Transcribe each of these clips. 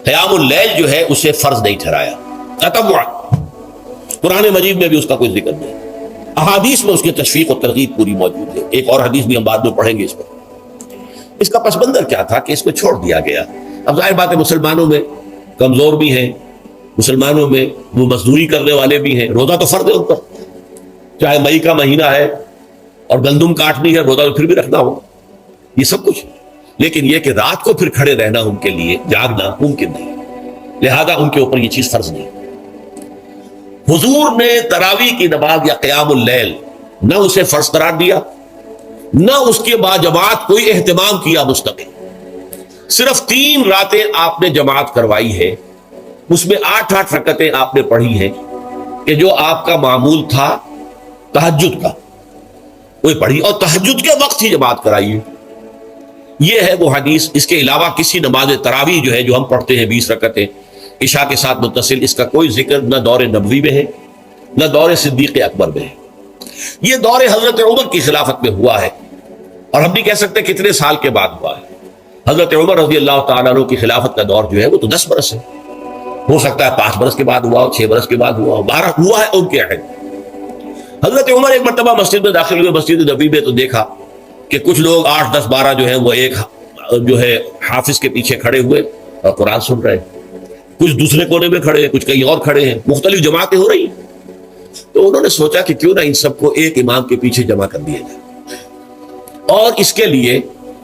قیام اللیل جو ہے اسے فرض نہیں ٹھہرایا تطوع، قرآن مجید میں بھی اس کا کوئی ذکر نہیں، احادیث میں اس کی تشویق و ترغیب پوری موجود ہے. ایک اور حدیث بھی ہم بعد میں پڑھیں گے اس پر. اس کا پس منظر کیا تھا کہ اس کو چھوڑ دیا گیا. اب ظاہر بات ہے مسلمانوں میں کمزور بھی ہیں، مسلمانوں میں وہ مزدوری کرنے والے بھی ہیں، روزہ تو فرض ہے ان پر، چاہے مئی کا مہینہ ہے اور گندم کاٹنی ہے، روزہ تو پھر بھی رکھنا ہوگا، یہ سب کچھ. لیکن یہ کہ رات کو پھر کھڑے رہنا ان کے لیے جاگنا ممکن نہیں، لہذا ان کے اوپر یہ چیز فرض نہیں. حضور نے تراویح کی نماز یا قیام اللیل نہ اسے فرض قرار دیا، نہ اس کے بعد جماعت کوئی اہتمام کیا مستقل. صرف 3 راتیں آپ نے جماعت کروائی ہے، اس میں 8 رکعتیں آپ نے پڑھی ہیں کہ جو آپ کا معمول تھا تہجد کا وہ پڑھی، اور تہجد کے وقت ہی جماعت کرائی ہے. یہ ہے وہ حدیث. اس کے علاوہ کسی نماز تراویح جو ہے جو ہم پڑھتے ہیں 20 رکعتیں عشاء کے ساتھ متصل، اس کا کوئی ذکر نہ دور نبوی میں ہے نہ دور صدیق اکبر میں ہے. یہ دور حضرت عمر کی خلافت میں ہوا ہے، اور ہم نہیں کہہ سکتے کتنے سال کے بعد ہوا ہے. حضرت عمر رضی اللہ تعالیٰ عنہ کی خلافت کا دور جو ہے وہ تو 10 برس ہے، ہو سکتا ہے 5 برس کے بعد ہوا ہو، 6 برس کے بعد ہوا ہو، 12 ہوا ہے ان کے عہد. حضرت عمر ایک مرتبہ مسجد میں داخل ہوئے، مسجد نبوی میں، تو دیکھا کہ کچھ لوگ 8 10 12 جو ہیں وہ ایک جو ہے حافظ کے پیچھے کھڑے ہوئے اور قرآن سن رہے ہیں، کچھ دوسرے کونے میں کھڑے ہیں، کچھ کہیں اور کھڑے ہیں، مختلف جماعتیں ہو رہی ہیں. تو انہوں نے سوچا کہ کیوں نہ ان سب کو ایک امام کے پیچھے جمع کر دیا جائے، اور اس کے لیے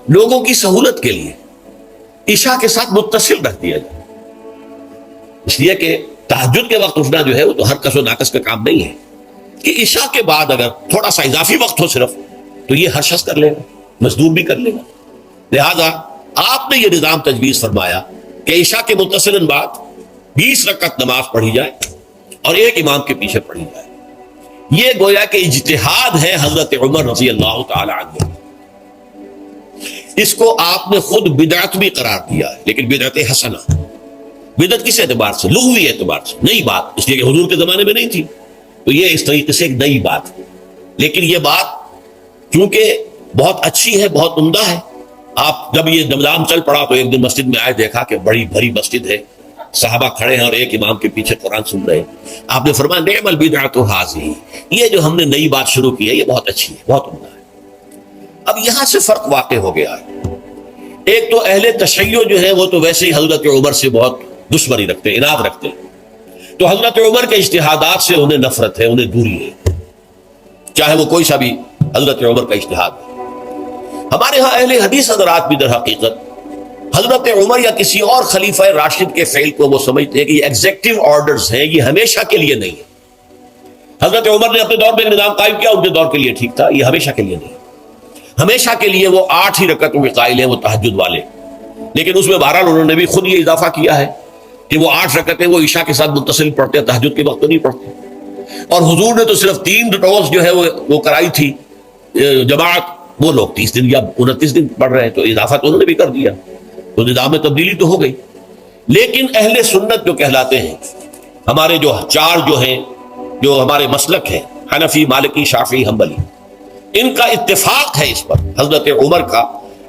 لوگوں کی سہولت کے لیے عشاء کے ساتھ متصل رکھ دیا جائے. اس لیے کہ تہجد کے وقت اٹھنا جو ہے وہ تو ہر کس و ناقص کا کام نہیں ہے، کہ عشاء کے بعد اگر تھوڑا سا اضافی وقت ہو صرف، تو یہ ہر شخص کر لے گا، مزدور بھی کر لے گا. لہذا آپ نے یہ نظام تجویز فرمایا کہ عشاء کے متصل بعد 20 رکعت نماز پڑھی جائے اور ایک امام کے پیچھے پڑھی جائے. یہ گویا کہ اجتہاد ہے حضرت عمر رضی اللہ تعالی عنہ. اس کو آپ نے خود بدعت بھی قرار دیا ہے، لیکن بدعت حسنہ. بدعت کس اعتبار سے؟ لغوی اعتبار سے، نئی بات، اس لیے کہ حضور کے زمانے میں نہیں تھی، تو یہ اس طریقے سے ایک نئی بات ہے. لیکن یہ بات کیونکہ بہت اچھی ہے، بہت عمدہ ہے. آپ جب یہ نظام چل پڑا تو ایک دن مسجد میں آئے، دیکھا کہ بڑی بھری مسجد ہے، صحابہ کھڑے ہیں اور ایک امام کے پیچھے قرآن سن رہے ہیں. آپ نے فرمایا نعم البدعۃ ھذہ، یہ جو ہم نے نئی بات شروع کی ہے یہ بہت اچھی ہے، بہت عمدہ ہے. اب یہاں سے فرق واقع ہو گیا ہے. ایک تو اہل تشیع جو ہے وہ تو ویسے ہی حضرت عمر سے بہت دشمنی رکھتے ہیں، اناد رکھتے ہیں، تو حضرت عمر کے اجتہادات سے انہیں نفرت ہے، انہیں دوری ہے، چاہے وہ کوئی سا بھی حضرت عمر کا اجتہاد ہے. ہمارے ہاں اہل حدیث حضرات بھی در حقیقت حضرت عمر یا کسی اور خلیفہ راشد کے فعل کو وہ سمجھتے ہیں کہ یہ ایگزیکٹو آرڈرز ہیں، یہ ہمیشہ کے لیے نہیں ہے. حضرت عمر نے اپنے دور میں نظام قائم کیا، ان کے دور کے لیے ٹھیک تھا، یہ ہمیشہ کے لیے نہیں. ہمیشہ کے لیے وہ 8 ہی رکعتوں کے قائل ہیں، وہ تہجد والے. لیکن اس میں بہرحال انہوں نے بھی خود یہ اضافہ کیا ہے کہ وہ 8 رکعتیں وہ عشاء کے ساتھ متصل پڑھتے ہیں، تہجد کے وقت تو نہیں پڑھتے. اور حضور نے تو صرف 3 روز جو ہے وہ کرائی تھی جماعت، وہ لوگ 30 دن یا 29 دن پڑھ رہے ہیں، تو اضافہ تو انہوں نے بھی کر دیا، تو نظام میں تبدیلی تو ہو گئی. لیکن اہل سنت جو کہلاتے ہیں، ہمارے جو 4 جو ہیں، جو ہمارے مسلک ہیں، حنفی، مالکی، شافعی، حنبلی، ان کا اتفاق ہے اس پر حضرت عمر کا،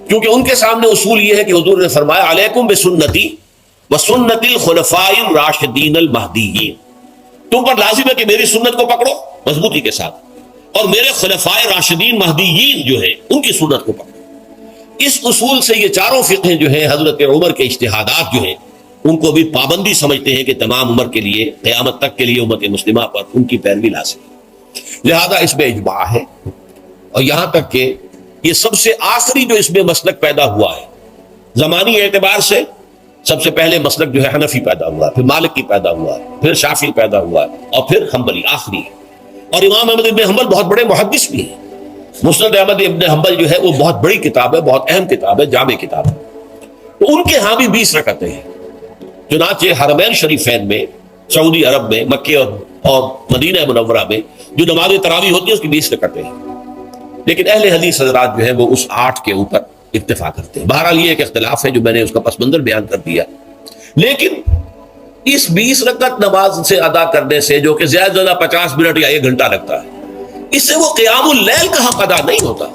کیونکہ ان کے سامنے اصول یہ ہے کہ حضور نے فرمایا علیکم بسنتی وسنت الخلفاء الراشدین المہدیین، تم پر لازم ہے کہ میری سنت کو پکڑو مضبوطی کے ساتھ، اور میرے خلفاء راشدین مہدیین جو ہیں ان کی سنت کو پکڑو. اس اصول سے یہ 4 فقہ جو ہیں حضرت عمر کے اجتہادات جو ہیں ان کو بھی پابندی سمجھتے ہیں کہ تمام عمر کے لیے، قیامت تک کے لیے امت مسلمہ پر ان کی پیروی لازم ہے. لہذا اس میں اجماع ہے. اور یہاں تک کہ یہ سب سے آخری جو اس میں مسلک پیدا ہوا ہے زمانی اعتبار سے، سب سے پہلے مسلک جو ہے حنفی پیدا ہوا، پھر مالکی پیدا ہوا، پھر شافعی پیدا ہوا، اور پھر حنبلی آخری ہے. اور امام احمد ابن حنبل بہت بڑے محدث بھی ہیں. مسند احمد ابن حنبل جو ہے وہ بہت بڑی کتاب ہے، بہت اہم کتاب ہے، جامع کتاب ہے. تو ان کے ہاں بھی 20 رکعتیں ہیں. چنانچہ حرمین شریفین میں، سعودی عرب میں، مکے اور مدینہ منورہ میں جو نماز تراویح ہوتی ہے اس کی 20 رکعتیں ہیں. لیکن اہل حدیث حضرات جو ہے وہ اس 8 کے اوپر اتفاق کرتے ہیں. بہرحال یہ ایک اختلاف ہے جو میں نے اس کا پس منظر بیان کر دیا. لیکن اس 20 رکعت نماز سے ادا کرنے سے، جو کہ زیادہ سے زیادہ 50 منٹ یا 1 گھنٹہ لگتا ہے، اس سے وہ قیام اللیل کا حق ادا نہیں ہوتا.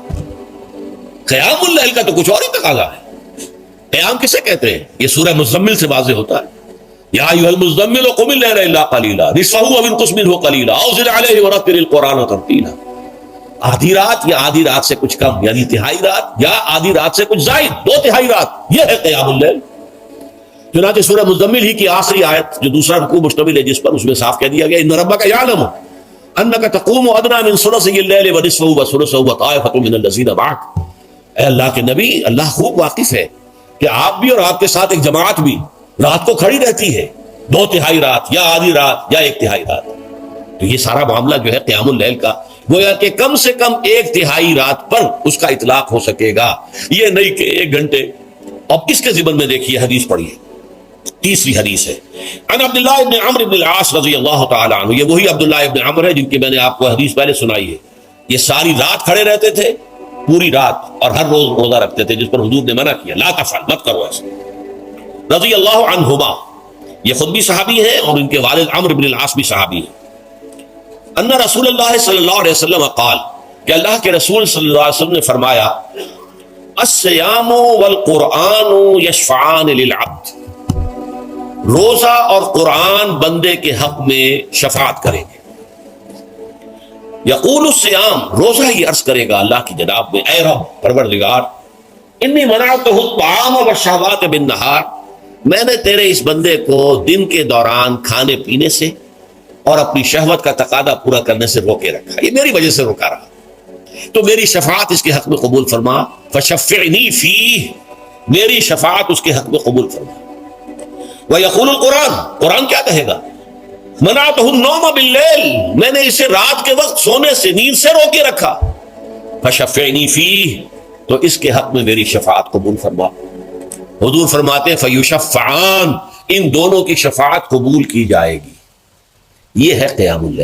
قیام اللیل کا تو کچھ اور ہی تقاضا ہے. قیام کسے کہتے ہیں؟ یہ سورہ مزمل سے واضح ہوتا ہے. یا ایھا المزمل قم اللیل الا قلیلا نصفہ او انقص منہ قلیلا او زد علیہ ورتل القرآن ترتیلا. آدھی رات یا آدھی رات سے کچھ کم، یعنی تہائی رات یا آدھی رات سے کچھ زائد، 2/3 رات، یہ ہے قیام اللیل. چنانچہ سورہ مزمل ہی کی آخری آیت جو دوسرا رکوع مشتمل ہے جس پر، اس میں صاف کہہ دیا گیا ان ربک یعلم انک تقوم ادنی من ثلثی اللیل ونصفہ وثلثہ وطائفۃ من الذین معک. اے اللہ کے نبی، اللہ خوب واقف ہے کہ آپ بھی اور آپ کے ساتھ ایک جماعت بھی رات کو کھڑی رہتی ہے، 2/3 رات یا آدھی رات یا 1/3 رات. تو یہ سارا معاملہ جو ہے قیام اللیل کا، گویا کہ کم سے کم 1/3 رات پر اس کا اطلاق ہو سکے گا، یہ نہیں کہ 1 گھنٹے. اب اس کے ضمن میں دیکھیے حدیث پڑھیے، تیسری حدیث ہے عن عبداللہ ابن عمرو بن العاص رضی اللہ تعالی عنہ. یہ وہی عبداللہ ابن عمرو ہے جن کی میں نے آپ کو حدیث پہلے سنائی ہے. یہ ساری رات کھڑے رہتے تھے، پوری رات، اور ہر روز روزہ رکھتے تھے، جس پر حضور نے منع کیا، لا تفعل، مت کرو ایسا. رضی اللہ عنہما، یہ خود بھی صحابی ہیں اور ان کے والد عمرو بن العاص بھی صحابی ہیں. ان رسول اللہ صلی اللہ علیہ وسلم قال، کہ اللہ کے رسول صلی اللہ علیہ وسلم نے فرمایا الصیام والقرآن یشفعان للعبد. روزہ اور قرآن بندے کے حق میں شفاعت کریں گے. یقول الصیام، روزہ یہ عرض کرے گا اللہ کی جناب میں، اے رب پروردگار، انی منعتہ الطعام والشہوات بالنہار، میں نے تیرے اس بندے کو دن کے دوران کھانے پینے سے اور اپنی شہوت کا تقاضا پورا کرنے سے روکے رکھا، یہ میری وجہ سے روکا رہا، تو میری شفاعت اس کے حق میں قبول فرما. فشفعنی فیہ، میری شفاعت اس کے حق میں قبول فرما. ویقول القرآن، قرآن کیا کہے گا؟ منعتہ النوم باللیل، میں نے اسے رات کے وقت سونے سے، نیند سے روکے رکھا. فشفعنی فیہ، تو اس کے حق میں میری شفاعت قبول فرما. حضور فرماتے ہیں فیشفعان، ان دونوں کی شفاعت قبول کی جائے گی. یہ ہے قیام اللیل.